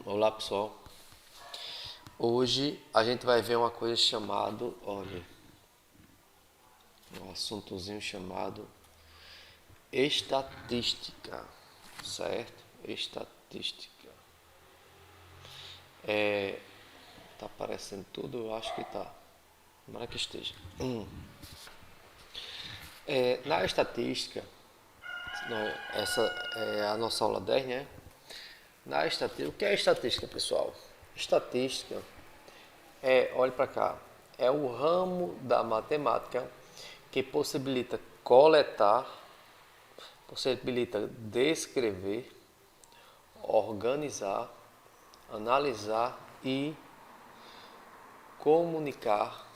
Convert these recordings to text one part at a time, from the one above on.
Olá pessoal, hoje a gente vai ver uma coisa chamada, um assuntozinho chamado estatística, certo? Estatística. Tá aparecendo tudo? Eu acho que tá. Tomara que esteja. Na estatística, essa é a nossa aula 10, né? Na estatística, o que é estatística, pessoal? Estatística olhe para cá, é o ramo da matemática que possibilita coletar, possibilita descrever, organizar, analisar e comunicar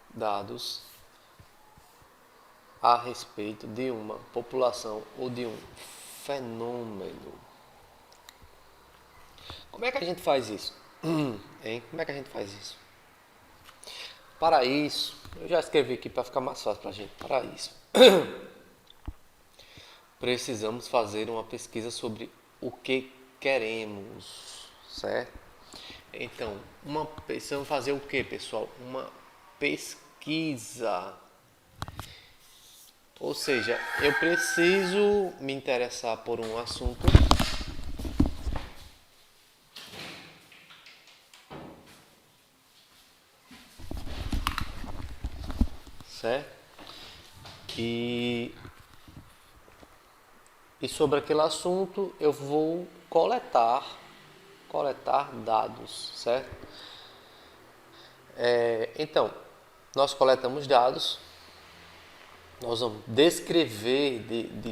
dados a respeito de uma população ou de um fenômeno. Como é que a gente faz isso? Hein? Como é que a gente faz isso? Para isso, eu já escrevi aqui para ficar mais fácil para a gente. Para isso, precisamos fazer uma pesquisa sobre o que queremos, certo? Então, precisamos fazer o que, pessoal? Uma pesquisa. Ou seja, eu preciso me interessar por um assunto, certo? E sobre aquele assunto eu vou coletar dados, certo? Então, nós coletamos dados, nós vamos descrever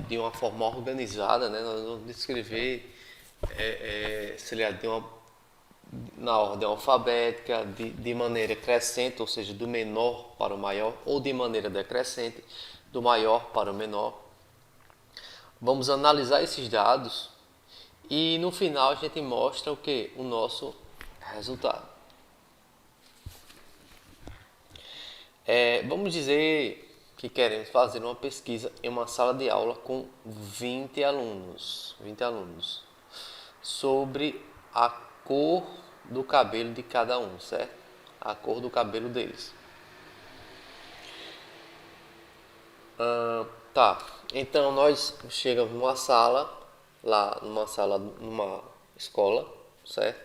de uma forma organizada, né? Nós vamos descrever na ordem alfabética, de maneira crescente, ou seja, do menor para o maior, ou de maneira decrescente, do maior para o menor. Vamos analisar esses dados e no final a gente mostra o que? O nosso resultado. Vamos dizer que queremos fazer uma pesquisa em uma sala de aula com 20 alunos sobre a cor do cabelo de cada um, certo? A cor do cabelo deles. Tá, então nós chegamos numa sala, numa escola, certo?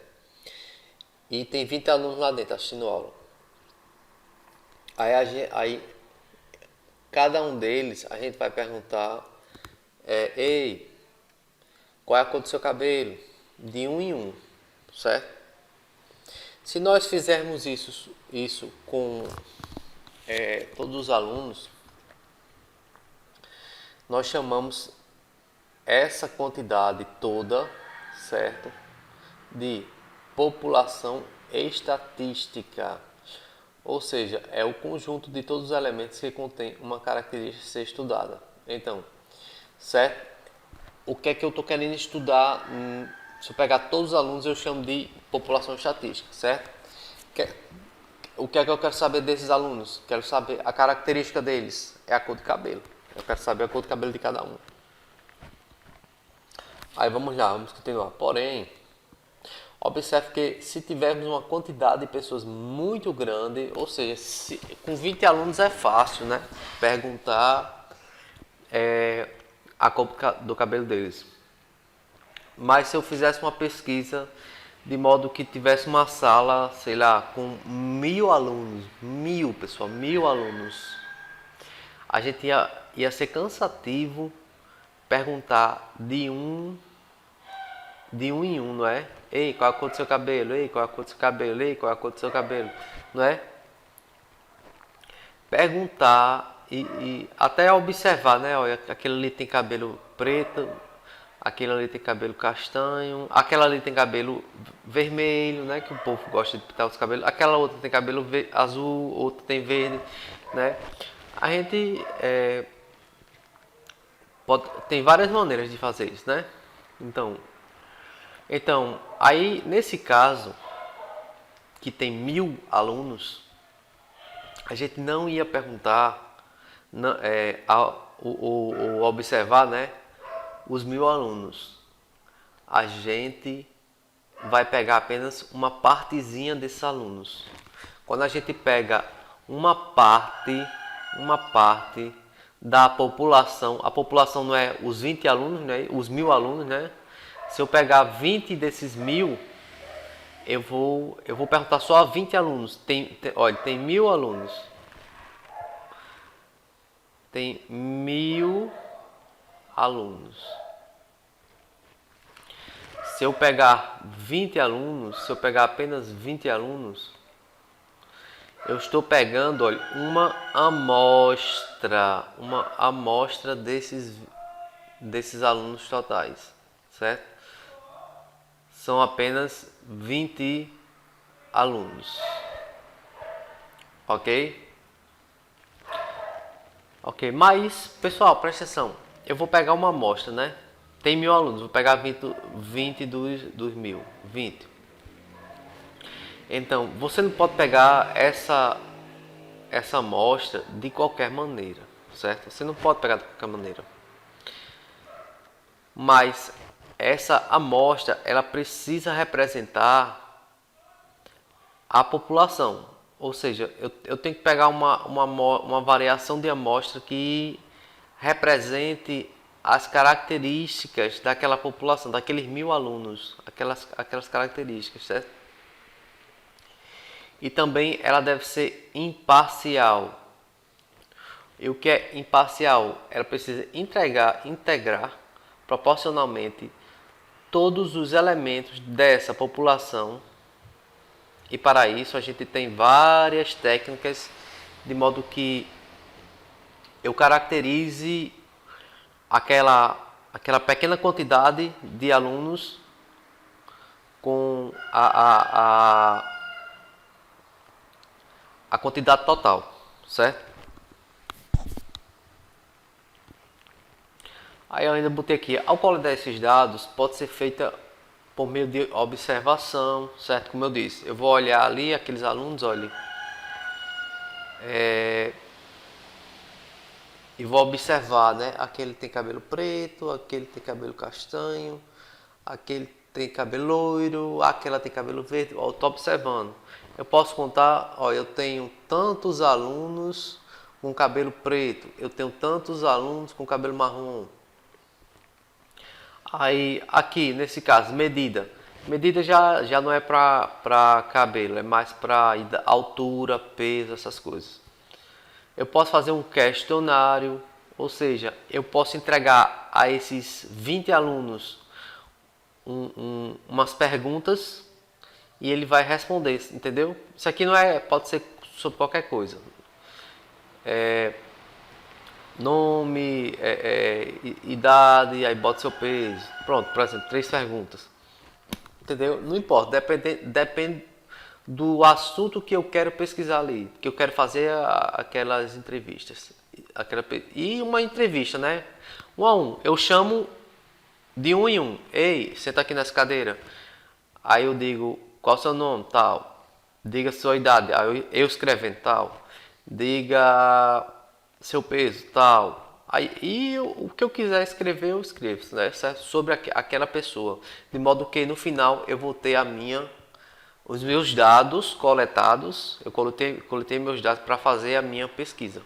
E tem 20 alunos lá dentro assistindo aula. Aí cada um deles a gente vai perguntar, ei, qual é a cor do seu cabelo? De um em um, certo? Se nós fizermos isso com todos os alunos, nós chamamos essa quantidade toda, certo? De população estatística. Ou seja, é o conjunto de todos os elementos que contém uma característica a ser estudada. Então, certo? O que é que eu estou querendo estudar? Se eu pegar todos os alunos, eu chamo de população estatística, certo? O que é que eu quero saber desses alunos? Quero saber a característica deles, é a cor de cabelo. Eu quero saber a cor de cabelo de cada um. Aí vamos lá, vamos continuar. Porém, observe que se tivermos uma quantidade de pessoas muito grande, ou seja, com 20 alunos é fácil, né? Perguntar a cor do cabelo deles. Mas se eu fizesse uma pesquisa de modo que tivesse uma sala, sei lá, com 1000 alunos, 1000 alunos, a gente ia ser cansativo perguntar de um em um, não é? Ei, qual é a cor do seu cabelo? Ei, qual é a cor do seu cabelo? Ei, qual é a cor do seu cabelo? Não é? Perguntar e até observar, né? Olha, aquele ali tem cabelo preto, aquele ali tem cabelo castanho, aquela ali tem cabelo vermelho, né? Que o povo gosta de pintar os cabelos. Aquela outra tem cabelo azul, outra tem verde, né? A gente tem várias maneiras de fazer isso, né? Então, aí nesse caso, que tem 1000 alunos, a gente não ia perguntar, ou observar, né, os 1000 alunos. a gente vai pegar apenas uma partezinha desses alunos. Quando a gente pega uma parte da população, a população não é os 20 alunos, né? Os 1000 alunos, né? Se eu pegar 20 desses 1000, eu vou perguntar só a 20 alunos. Olha, tem 1000 alunos. Tem 1000 alunos. Se eu pegar 20 alunos, se eu pegar apenas 20 alunos, eu estou pegando, olha, uma amostra desses alunos totais, certo? São apenas 20 alunos, ok? Ok, mas, pessoal, presta atenção, eu vou pegar uma amostra, né? Tem 1000 alunos, vou pegar 20 dos 1000, 20. Então, você não pode pegar essa amostra de qualquer maneira, certo? Você não pode pegar de qualquer maneira. Mas essa amostra, ela precisa representar a população. Ou seja, eu tenho que pegar uma variação de amostra que represente as características daquela população, daqueles 1000 alunos, aquelas características, certo? E também ela deve ser imparcial. E o que é imparcial? Ela precisa integrar proporcionalmente todos os elementos dessa população. E para isso a gente tem várias técnicas, de modo que eu caracterize aquela pequena quantidade de alunos com a quantidade total, certo? Aí eu ainda botei aqui, ao coletar esses dados, pode ser feita por meio de observação, certo? Como eu disse, eu vou olhar ali aqueles alunos, olha, e vou observar, né? Aquele tem cabelo preto, aquele tem cabelo castanho, aquele tem cabelo loiro, aquela tem cabelo verde. Eu estou observando. Eu posso contar, ó, eu tenho tantos alunos com cabelo preto, eu tenho tantos alunos com cabelo marrom. Aí, aqui, nesse caso, medida. Medida já não é para cabelo, é mais para altura, peso, essas coisas. Eu posso fazer um questionário, ou seja, eu posso entregar a esses 20 alunos umas perguntas e ele vai responder, entendeu? Isso aqui não é, pode ser sobre qualquer coisa. Nome, idade, aí bota seu peso. Pronto, por exemplo, 3 perguntas. Entendeu? Não importa, depende do assunto que eu quero pesquisar ali, que eu quero fazer aquelas entrevistas. E uma entrevista, né? 1 a 1. Eu chamo de 1 em 1. Ei, senta aqui nessa cadeira. Aí eu digo, qual é o seu nome? Tal. Diga sua idade. Aí eu escrevendo tal. Diga seu peso, tal. Aí o que eu quiser escrever, eu escrevo, né? Certo? Sobre aquela pessoa. De modo que no final eu vou ter os meus dados coletados. Eu coletei meus dados para fazer a minha pesquisa.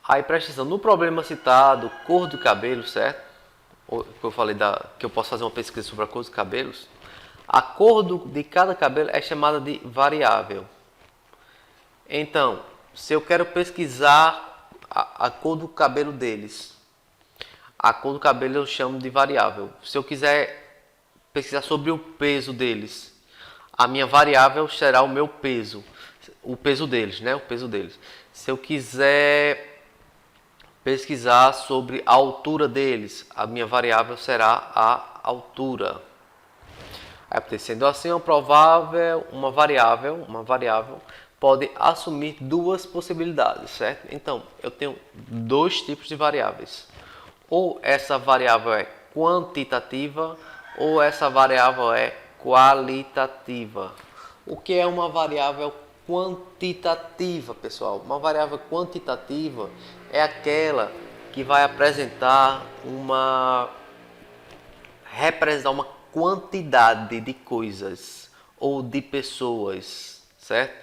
Aí presta atenção, no problema citado, cor do cabelo, certo? Que eu falei que eu posso fazer uma pesquisa sobre a cor dos cabelos. A cor de cada cabelo é chamada de variável. Então, se eu quero pesquisar a cor do cabelo deles, a cor do cabelo eu chamo de variável. Se eu quiser pesquisar sobre o peso deles, a minha variável será o meu peso, o peso deles, né? O peso deles. Se eu quiser pesquisar sobre a altura deles, a minha variável será a altura. Sendo assim, uma variável pode assumir 2 possibilidades, certo? Então, eu tenho 2 tipos de variáveis. Ou essa variável é quantitativa, ou essa variável é qualitativa. O que é uma variável quantitativa, pessoal? Uma variável quantitativa é aquela que vai apresentar uma representar uma quantidade de coisas ou de pessoas, certo?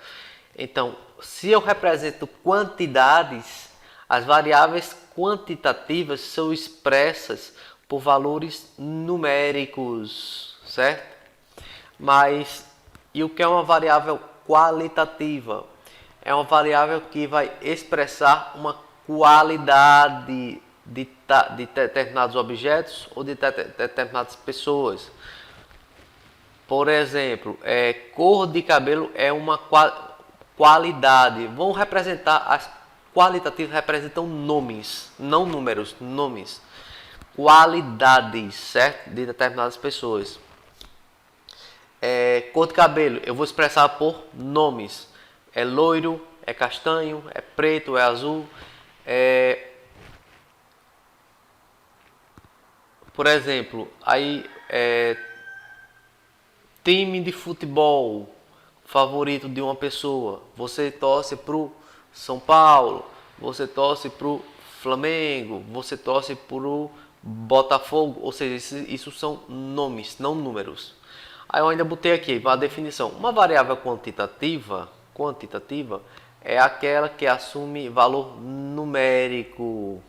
Então, se eu represento quantidades, as variáveis quantitativas são expressas por valores numéricos, certo? Mas e o que é uma variável qualitativa? É uma variável que vai expressar uma qualidade de determinados objetos ou de determinadas pessoas. Por exemplo, cor de cabelo é uma qualidade. Vão representar, as qualitativas representam nomes, não números, nomes. Qualidades, certo? De determinadas pessoas. Cor de cabelo, eu vou expressar por nomes. É loiro, é castanho, é preto, é azul. Por exemplo, aí time de futebol favorito de uma pessoa. Você torce pro São Paulo, você torce pro Flamengo, você torce pro Botafogo, ou seja, isso são nomes, não números. Aí eu ainda botei aqui a definição. Uma variável quantitativa é aquela que assume valor numérico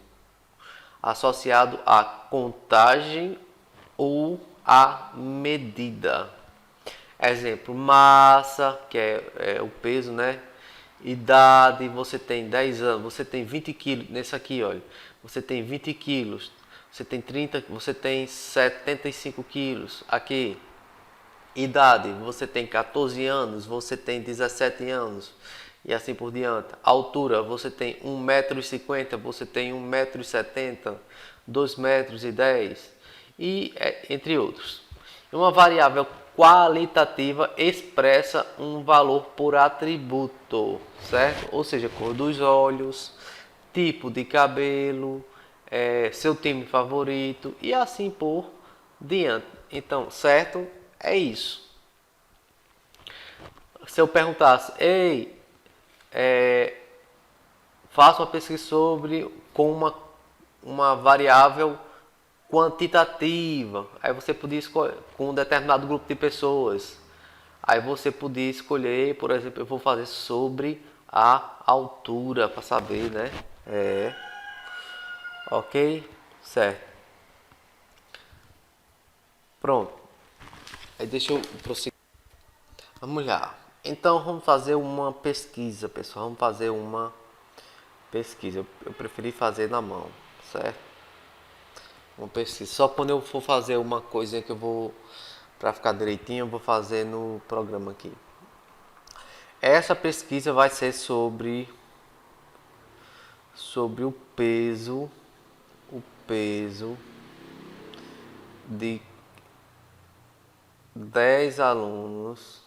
associado à contagem ou à medida. Exemplo, massa, que é o peso, né? Idade, você tem 10 anos, você tem 20 quilos, nesse aqui, olha, você tem 20 quilos, você tem 30, você tem 75 quilos, aqui. Idade, você tem 14 anos, você tem 17 anos e assim por diante. Altura, você tem 1,50 m, você tem 1,70 m, 2,10 m e entre outros. Uma variável qualitativa expressa um valor por atributo, certo? Ou seja, cor dos olhos, tipo de cabelo, seu time favorito e assim por diante. Então, certo? É isso. Se eu perguntasse, ei, faça uma pesquisa sobre com uma variável quantitativa, aí você podia escolher com um determinado grupo de pessoas. Aí você podia escolher, por exemplo, eu vou fazer sobre a altura para saber, né? Ok? Certo. Pronto. Aí deixa eu prosseguir. Vamos lá. Então vamos fazer uma pesquisa, pessoal. Vamos fazer uma pesquisa. Eu preferi fazer na mão, certo? Uma pesquisa. Só quando eu for fazer uma coisa que eu vou, para ficar direitinho, eu vou fazer no programa aqui. Essa pesquisa vai ser sobre o peso de 10 alunos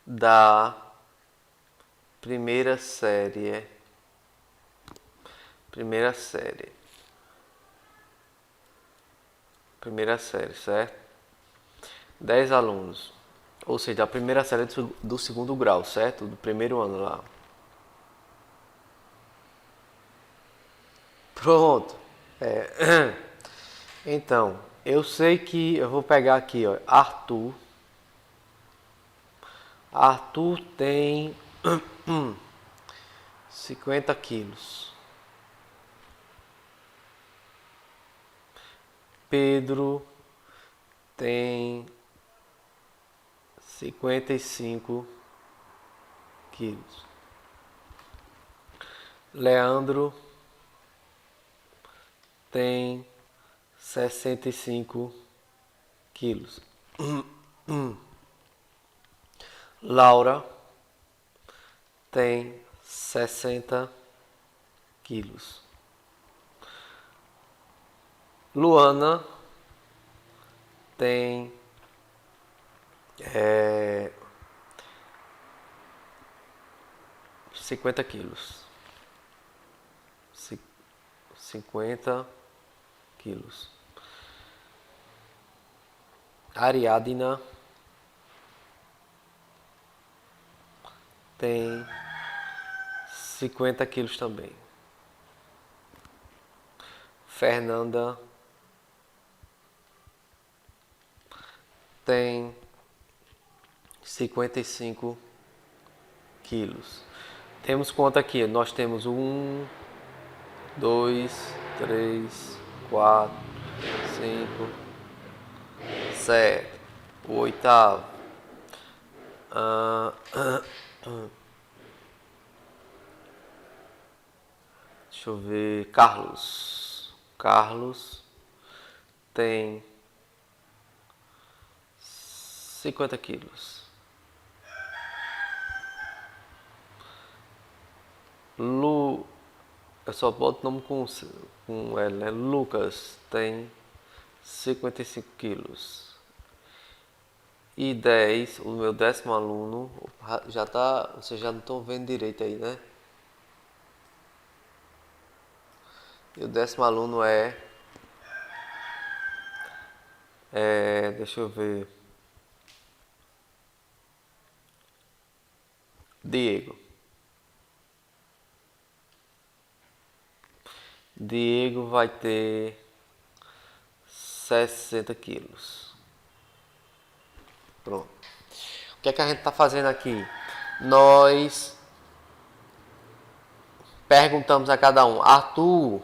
da primeira série, certo? 10 alunos, ou seja, a primeira série do segundo grau, certo? Do primeiro ano lá. Pronto. Então, eu sei que eu vou pegar aqui, ó, Arthur. Arthur tem 50 quilos. Pedro tem 55 quilos. Leandro tem 65 quilos. Laura tem 60 quilos. Luana tem 50 quilos. 50 quilos. Ariadna tem 50 quilos também. Fernanda tem 55 quilos. Temos quanto aqui? Nós temos 1, 2, 3, 4, 5, 7, o oitavo. Deixa eu ver. Carlos. Carlos tem 50 quilos. Eu só boto nome com L, né? Lucas tem 55 quilos. E 10, o meu 10º aluno, já tá, vocês já não estão vendo direito aí, né? E o 10º aluno deixa eu ver, Diego. Diego vai ter 60 quilos. Pronto. O que é que a gente está fazendo aqui? Nós perguntamos a cada um: Arthur,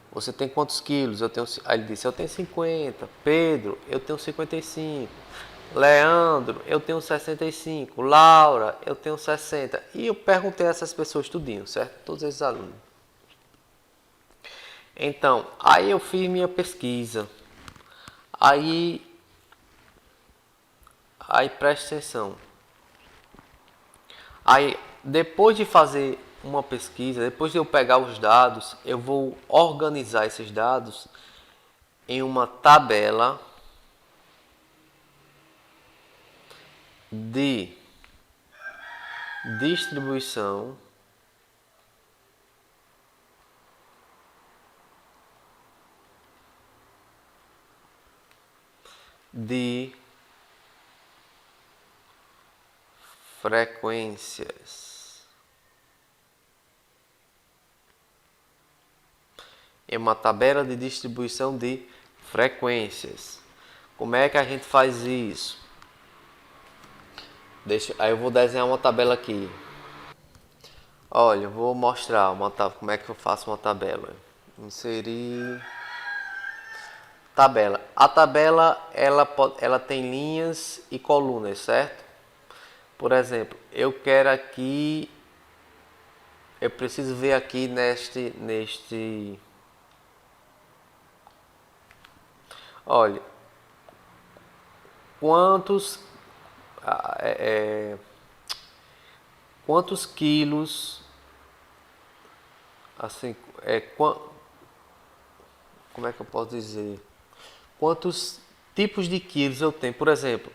você tem quantos quilos? Aí ele disse: eu tenho 50. Pedro, eu tenho 55. Leandro, eu tenho 65. Laura, eu tenho 60. E eu perguntei a essas pessoas tudinho, certo? Todos esses alunos. Então, aí eu fiz minha pesquisa. Aí preste atenção. Aí, depois de fazer uma pesquisa, depois de eu pegar os dados, eu vou organizar esses dados em uma tabela de distribuição de frequências. É uma tabela de distribuição de frequências. Como é que a gente faz isso? Aí eu vou desenhar uma tabela aqui. Olha, eu vou mostrar como é que eu faço uma tabela. Inserir tabela. A tabela ela tem linhas e colunas, certo? Por exemplo, eu preciso ver aqui neste. Olha, quantos quilos, assim, como é que eu posso dizer? Quantos tipos de quilos eu tenho? Por exemplo,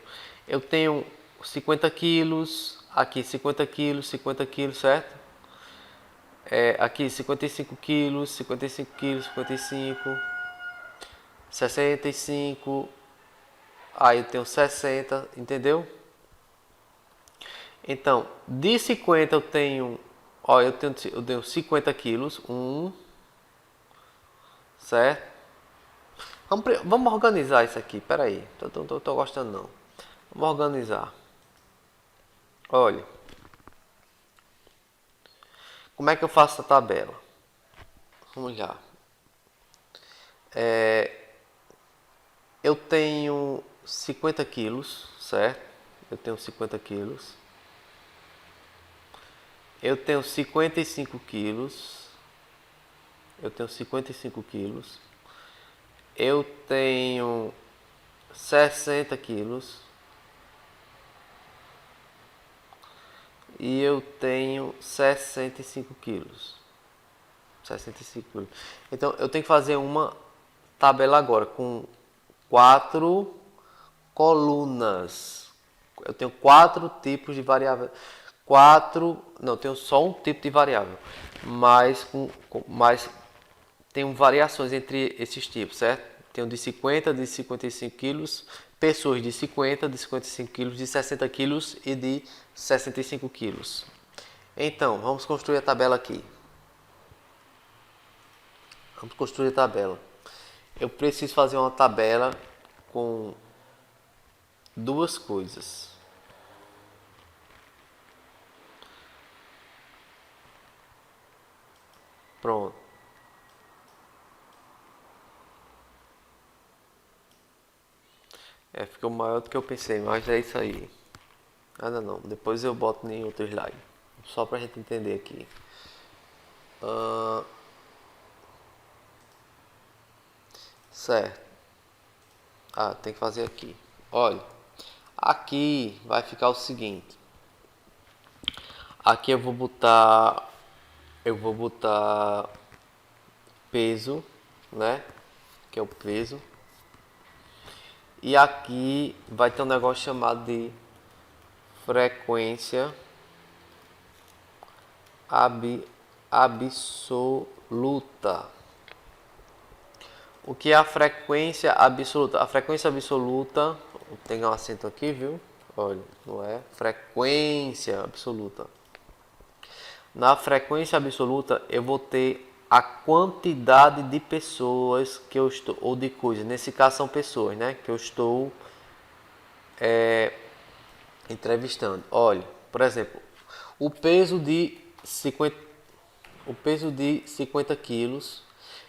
eu tenho 50 quilos, aqui 50 quilos, certo? Aqui 55 quilos, 55 quilos, 55, 65, aí eu tenho 60, entendeu? Então, de 50 eu tenho, eu tenho 50 quilos, certo? Vamos organizar isso aqui, peraí, tô gostando não. Vamos organizar. Olha, como é que eu faço a tabela? Vamos lá. Eu tenho 50 quilos, certo? Eu tenho 50 quilos. Eu tenho 55 quilos. Eu tenho 55 quilos. Eu tenho 60 quilos. E eu tenho 65 quilos. 65 quilos. Então eu tenho que fazer uma tabela agora com 4 colunas. Eu tenho 4 tipos de variável. Não, tenho só um tipo de variável. Mas tenho variações entre esses tipos, certo? Tenho de 50, de 55 quilos, pessoas de 50, de 55 quilos, de 60 quilos e de 65 quilos. Então, vamos construir a tabela aqui. Vamos construir a tabela. Eu preciso fazer uma tabela com duas coisas. Pronto. Ficou maior do que eu pensei, mas é isso aí. Nada não, depois eu boto em outro slide. Só pra gente entender aqui. Certo. Tem que fazer aqui. Olha, aqui vai ficar o seguinte. Aqui eu vou botar peso, né? Que é o peso. E aqui vai ter um negócio chamado de frequência absoluta. O que é a frequência absoluta? A frequência absoluta, tem um acento aqui, viu? Olha, não é frequência absoluta. Na frequência absoluta, eu vou ter a quantidade de pessoas que eu estou, ou de coisas, nesse caso são pessoas, né? Que eu estou entrevistando. Olha, por exemplo, o peso de 50 quilos,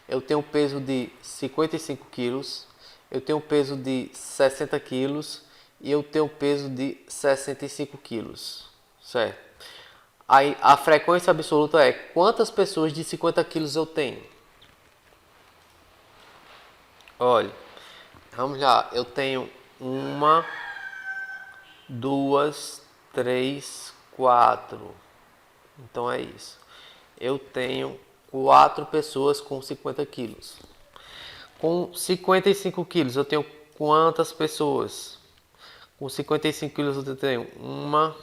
eu tenho um peso de 55 quilos, eu tenho um peso de 60 quilos e eu tenho um peso de 65 quilos, certo? Aí a frequência absoluta é quantas pessoas de 50 quilos eu tenho. Olha, vamos lá, eu tenho uma, duas, três, quatro. Então é isso. Eu tenho 4 pessoas com 50 quilos. Com 55 quilos eu tenho quantas pessoas? Com 55 quilos eu tenho uma,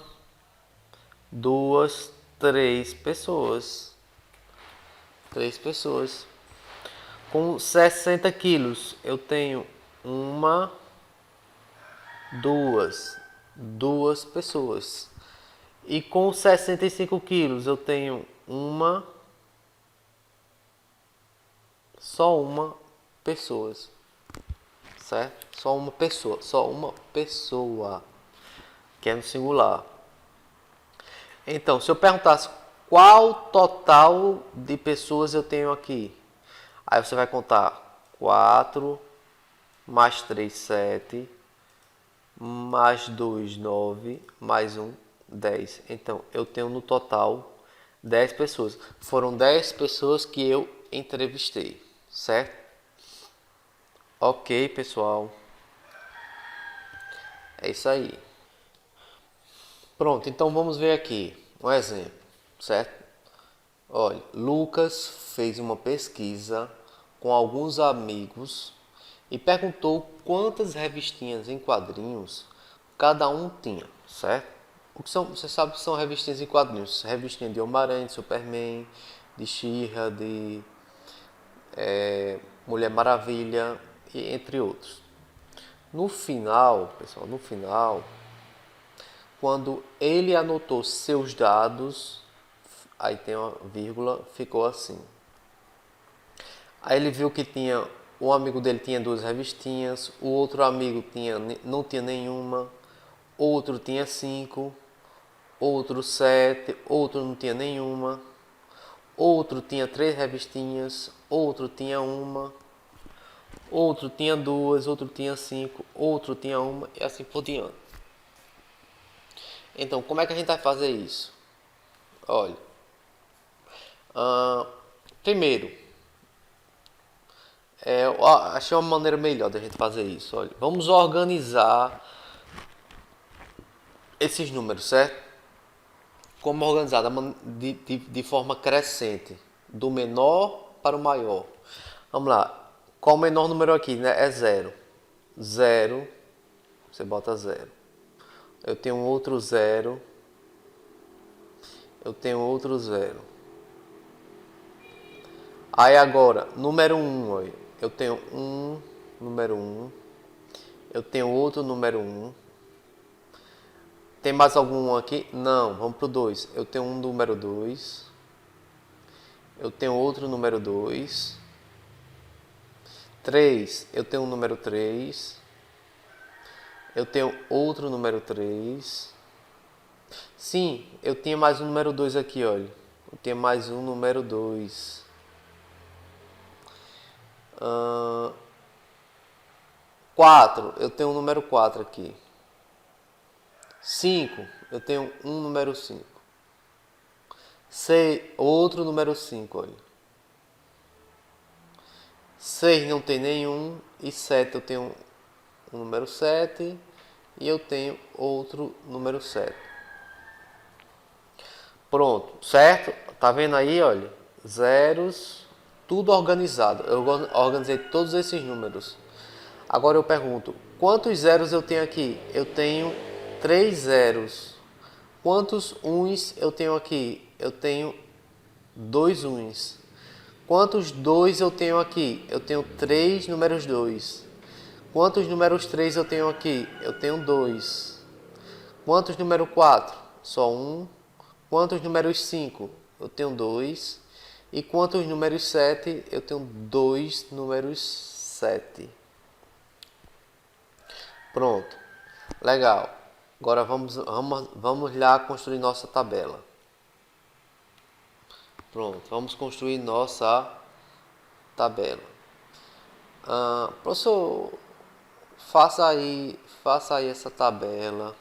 duas, três pessoas. Três pessoas. Com 60 quilos eu tenho uma, duas pessoas. E com 65 quilos eu tenho só uma pessoa, certo? Só uma pessoa, que é no singular. Então, se eu perguntasse qual total de pessoas eu tenho aqui, aí você vai contar 4 mais 3, 7, mais 2, 9, mais 1, 10. Então, eu tenho no total 10 pessoas. Foram 10 pessoas que eu entrevistei, certo? Ok, pessoal. É isso aí. Pronto, então vamos ver aqui um exemplo, certo? Olha, Lucas fez uma pesquisa com alguns amigos e perguntou quantas revistinhas em quadrinhos cada um tinha, certo? O que são, você sabe que são revistinhas em quadrinhos? Revistinha de Homem-Aranha, de Superman, de She-Ra, de Mulher Maravilha, e entre outros. No final, pessoal, quando ele anotou seus dados, aí tem uma vírgula, ficou assim. Aí ele viu que tinha, um amigo dele tinha 2 revistinhas, o outro amigo não tinha nenhuma, outro tinha 5, outro 7, outro não tinha nenhuma, outro tinha 3 revistinhas, outro tinha uma, outro tinha 2, outro tinha 5, outro tinha uma e assim por diante. Então, como é que a gente vai fazer isso? Olha, primeiro, eu achei uma maneira melhor da gente fazer isso. Olha, vamos organizar esses números, certo? Como organizar? De forma crescente, do menor para o maior. Vamos lá. Qual o menor número aqui? Né? É 0. 0, você bota 0. Eu tenho outro 0. Eu tenho outro 0. Aí agora, número 1, olha. Eu tenho número 1. Eu tenho outro número 1. Tem mais algum aqui? Não, vamos pro 2. Eu tenho um número 2. Eu tenho outro número 2. 3, eu tenho um número 3. Eu tenho outro número 3. Sim, eu tinha mais um número 2 aqui, olha. Eu tenho mais um número 2. 4, eu tenho um número 4 aqui. 5, eu tenho um número 5. 6, outro número 5, olha. 6 não tem nenhum. E 7 eu tenho um número 7. E eu tenho outro número 7. Pronto, certo? Tá vendo aí, olha? Zeros, tudo organizado. Eu organizei todos esses números. Agora eu pergunto, quantos zeros eu tenho aqui? Eu tenho 3 zeros. Quantos uns eu tenho aqui? Eu tenho 2 uns. Quantos 2 eu tenho aqui? Eu tenho 3 números 2. Quantos números 3 eu tenho aqui? Eu tenho 2. Quantos número 4? Só um. Quantos números 5? Eu tenho 2. E quantos números 7? Eu tenho 2 números 7. Pronto. Legal. Agora vamos lá construir nossa tabela. Pronto, vamos construir nossa tabela. Professor, faça aí essa tabela.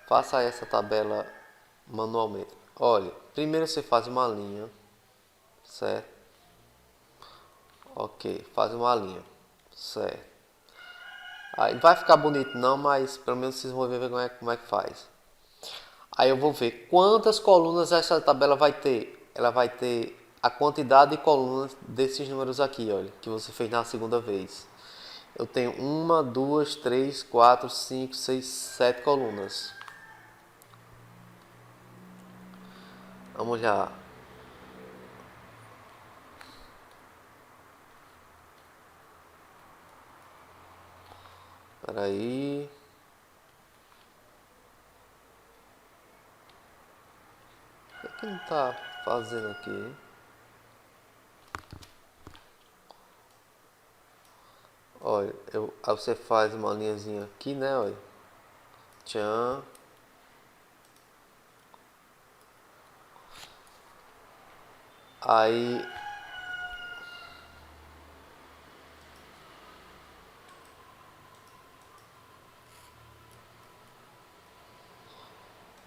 Faça aí essa tabela manualmente. Olha, primeiro você faz uma linha, certo? Ok, faz uma linha, certo? Aí não vai ficar bonito não, mas pelo menos vocês vão ver como é que faz. Aí eu vou ver quantas colunas essa tabela vai ter. Ela vai ter a quantidade de colunas desses números aqui, olha, que você fez na segunda vez. Eu tenho 1, 2, 3, 4, 5, 6, 7 colunas. Vamos lá. Espera aí. O que não está fazendo aqui? Olha, aí você faz uma linhazinha aqui, né? Olha. Tchan. Aí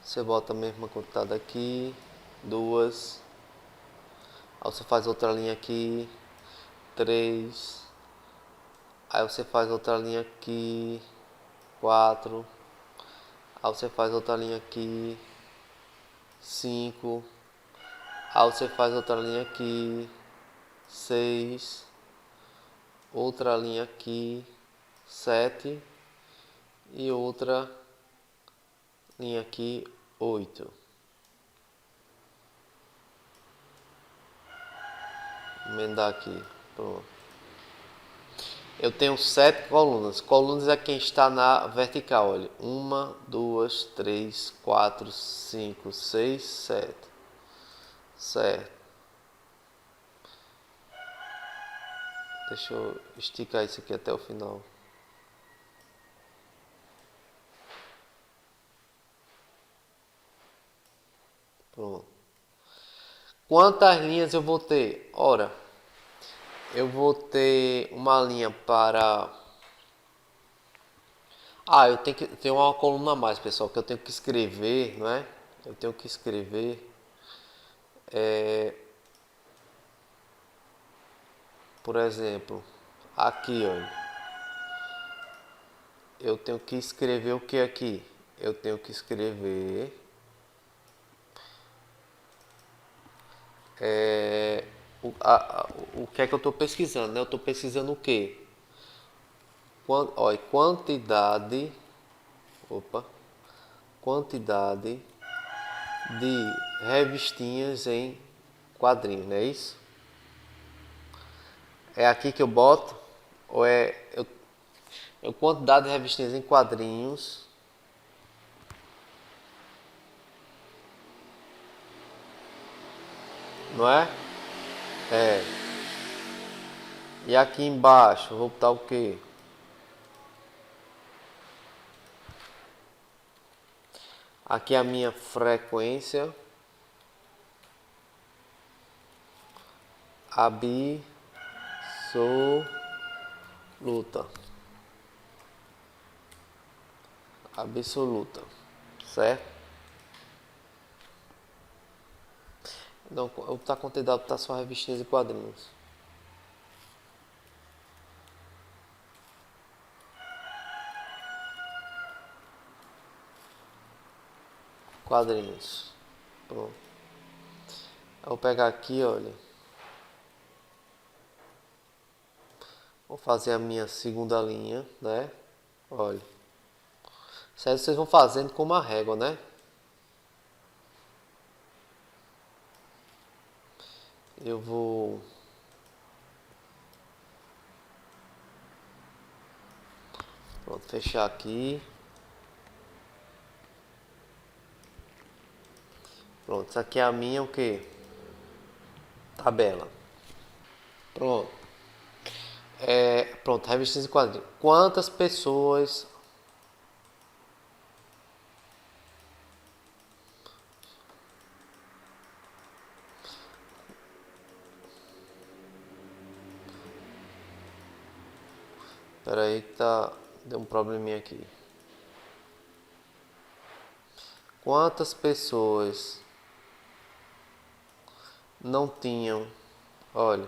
você bota a mesma quantidade aqui, 2. Aí você faz outra linha aqui, 3. Aí você faz outra linha aqui, 4. Aí você faz outra linha aqui, 5. Aí você faz outra linha aqui, 6. Outra linha aqui, 7. E outra linha aqui, 8. Emendar aqui, pronto. Eu tenho 7 colunas. Colunas é quem está na vertical, olha. 1, 2, 3, 4, 5, 6, 7. Certo. Deixa eu esticar isso aqui até o final. Pronto. Quantas linhas eu vou ter? Ora, eu vou ter uma linha para... eu tenho que ter uma coluna a mais, pessoal, que eu tenho que escrever, não é? Eu tenho que escrever... Por exemplo, aqui, olha. Eu tenho que escrever o que aqui? Eu tenho que escrever... o que é que eu estou pesquisando, né? Eu estou pesquisando o quê? Olha, quantidade de revistinhas em quadrinhos, não é isso? É aqui que eu boto? Ou quantidade de revistinhas em quadrinhos, não é? É. E aqui embaixo, eu vou botar o quê? Aqui a minha frequência absoluta. Absoluta, certo? Então, o tá quantidade tá só revistinhas e quadrinhos. Quadrinhos. Pronto. Eu vou pegar aqui, olha. Vou fazer a minha segunda linha, né? Olha. Isso aí vocês vão fazendo com uma régua, né? Eu vou pronto, fechar aqui. Pronto, isso aqui é a minha o quê? Tabela. Pronto. Pronto, revistas e quadrinhos. Quantas pessoas... Espera aí que deu um probleminha aqui. Quantas pessoas não tinham... Olha...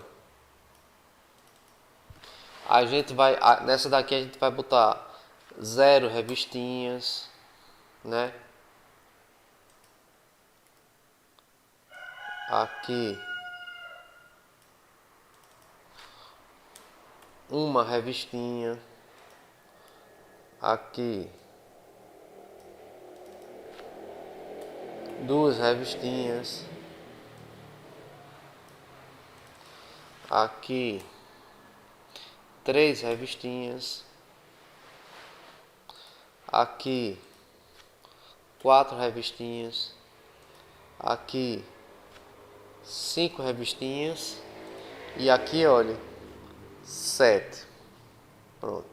A gente vai... Nessa daqui a gente vai botar 0 revistinhas, né? Aqui... uma revistinha. Aqui... 2 revistinhas. Aqui... 3 revistinhas. Aqui... 4 revistinhas. Aqui... 5 revistinhas. E aqui, olha... 7. Pronto.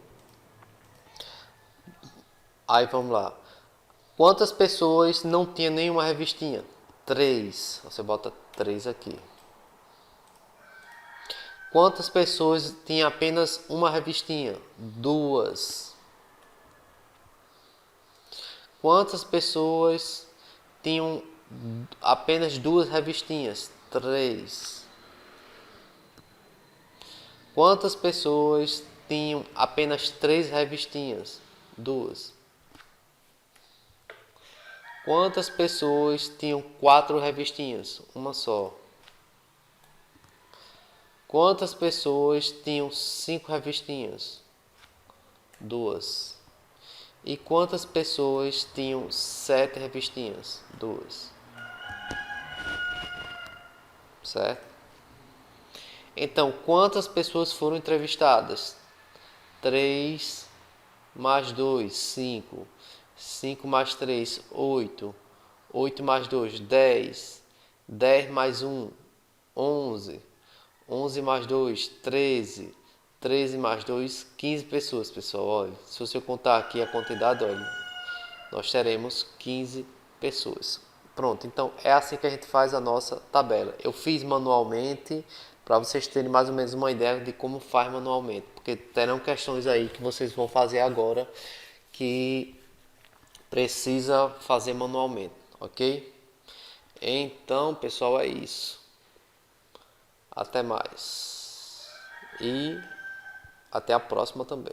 Aí vamos lá. Quantas pessoas não tinha nenhuma revistinha? 3. Você bota 3 aqui. Quantas pessoas tinham apenas uma revistinha? 2. Quantas pessoas tinham apenas 2 revistinhas? 3. Quantas pessoas tinham apenas 3 revistinhas? 2. Quantas pessoas tinham 4 revistinhas? Uma só. Quantas pessoas tinham 5 revistinhas? 2. E quantas pessoas tinham 7 revistinhas? 2. Certo? Então, quantas pessoas foram entrevistadas? 3 mais 2, 5. 5 mais 3, 8. 8 mais 2, 10. 10 mais 1, 11. 11 mais 2, 13. 13 mais 2, 15 pessoas, pessoal. Olha, se você contar aqui a quantidade, olha, nós teremos 15 pessoas. Pronto, então é assim que a gente faz a nossa tabela. Eu fiz manualmente para vocês terem mais ou menos uma ideia de como faz manualmente, porque terão questões aí que vocês vão fazer agora que precisa fazer manualmente, ok? Então, pessoal, é isso. Até mais. E até a próxima também.